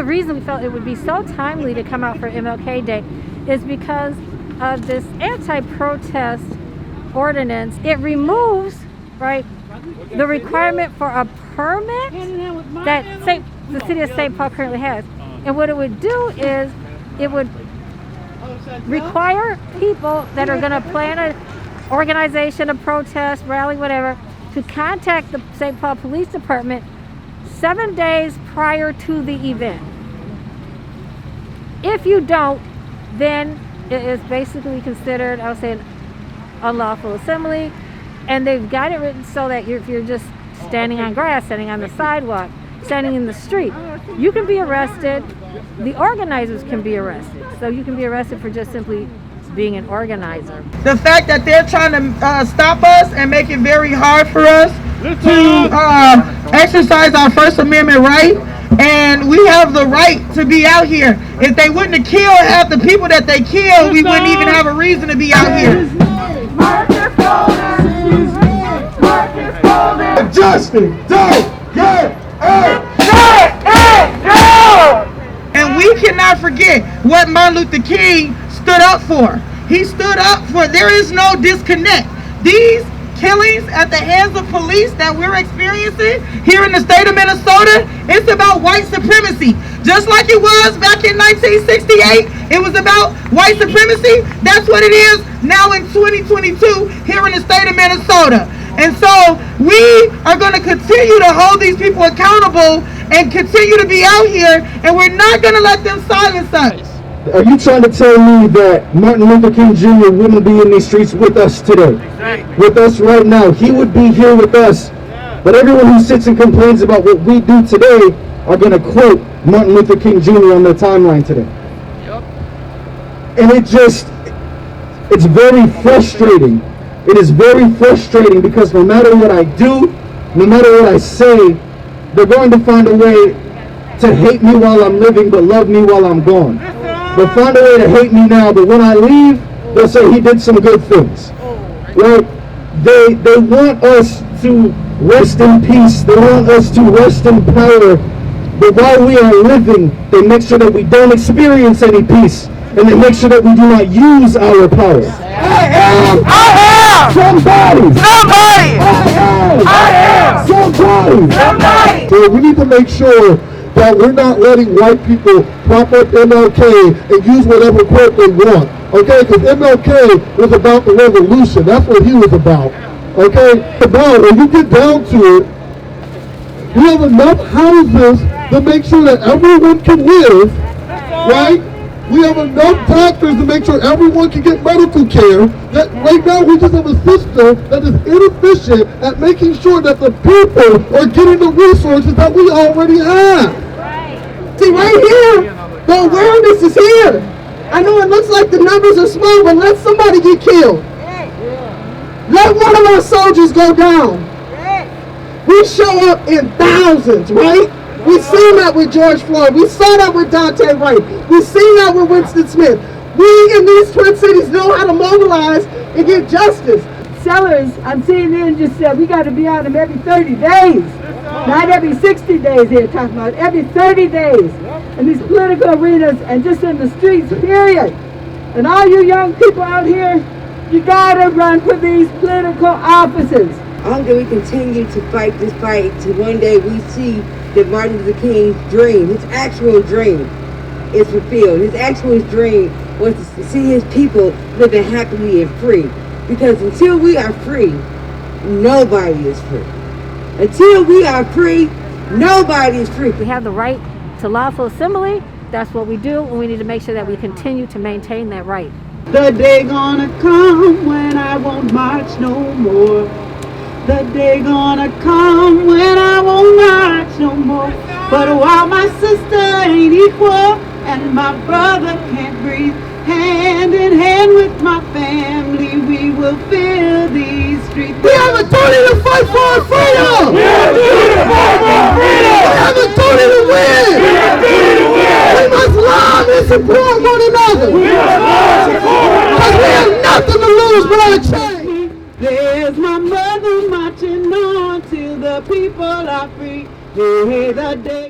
reason we felt it would be so timely to come out for MLK Day is because of this anti-protest ordinance. It removes, right, the requirement for a permit that the city of St. Paul currently has. And what it would do is it would require people that are going to plan an organization, a protest, rally, whatever, to contact the St. Paul Police Department 7 days prior to the event. If you don't, then it is basically considered, I would say, an unlawful assembly, and they've got it written so that if you're just standing on grass, standing on the sidewalk, standing in the street, you can be arrested. The organizers can be arrested. So you can be arrested for just simply being an organizer. The fact that they're trying to stop us and make it very hard for us to exercise our First Amendment right, and we have the right to be out here. If they wouldn't have killed half the people that they killed, we wouldn't even have a reason to be out here. Justice, don't get And we cannot forget what Martin Luther King stood up for. He stood up for, there is no disconnect. These killings at the hands of police that we're experiencing here in the state of Minnesota, it's about white supremacy. Just like it was back in 1968, it was about white supremacy. That's what it is now in 2022 here in the state of Minnesota. And so we are going to continue to hold these people accountable and continue to be out here, and we're not going to let them silence us. Are you trying to tell me that Martin Luther King Jr. wouldn't be in these streets with us today? Exactly. With us right now. He would be here with us. Yeah. But everyone who sits and complains about what we do today are going to quote Martin Luther King Jr. on their timeline today. Yep. And it's very frustrating. It is very frustrating because no matter what I do, no matter what I say, they're going to find a way to hate me while I'm living but love me while I'm gone. They'll find a way to hate me now, but when I leave, they'll say he did some good things. Right? They want us to rest in peace. They want us to rest in power. But while we are living, they make sure that we don't experience any peace. And they make sure that we do not use our power. I am somebody. I am somebody. So we need to make sure that we're not letting white people prop up MLK and use whatever quote they want. Okay, because MLK was about the revolution. That's what he was about. Okay, when you get down to it, we have enough houses to make sure that everyone can live, right? We have enough doctors to make sure everyone can get medical care. That right now we just have a system that is inefficient at making sure that the people are getting the resources that we already have. See, right here, the awareness is here. I know it looks like the numbers are small, but let somebody get killed. Let one of our soldiers go down. We show up in thousands, right? We seen that with George Floyd. We saw that with Dante Wright. We seen that with Winston Smith. We in these Twin Cities know how to mobilize and get justice. Sellers, I'm seeing them just said we got to be on them every 30 days. Not every 60 days they're talking about, every 30 days. In these political arenas and just in the streets, period. And all you young people out here, you gotta run for these political offices. I hope that we continue to fight this fight till one day we see that Martin Luther King's dream, his actual dream, is fulfilled. His actual dream was to see his people living happily and free. Because until we are free, nobody is free. Until we are free, nobody is free. We have the right to lawful assembly. That's what we do, and we need to make sure that we continue to maintain that right. The day gonna come when I won't march no more. The day gonna come when I won't march no more. But while my sister ain't equal and my brother can't breathe, hand in hand with my family, we will fill these streets. We have a duty to fight for our freedom! We have a duty to fight for our freedom! We have a duty to win! We have a duty to win! We must love and support one another! We must love and support one another! Because we have nothing to lose but our change! There's my mother marching on till the people are free. Hey, the day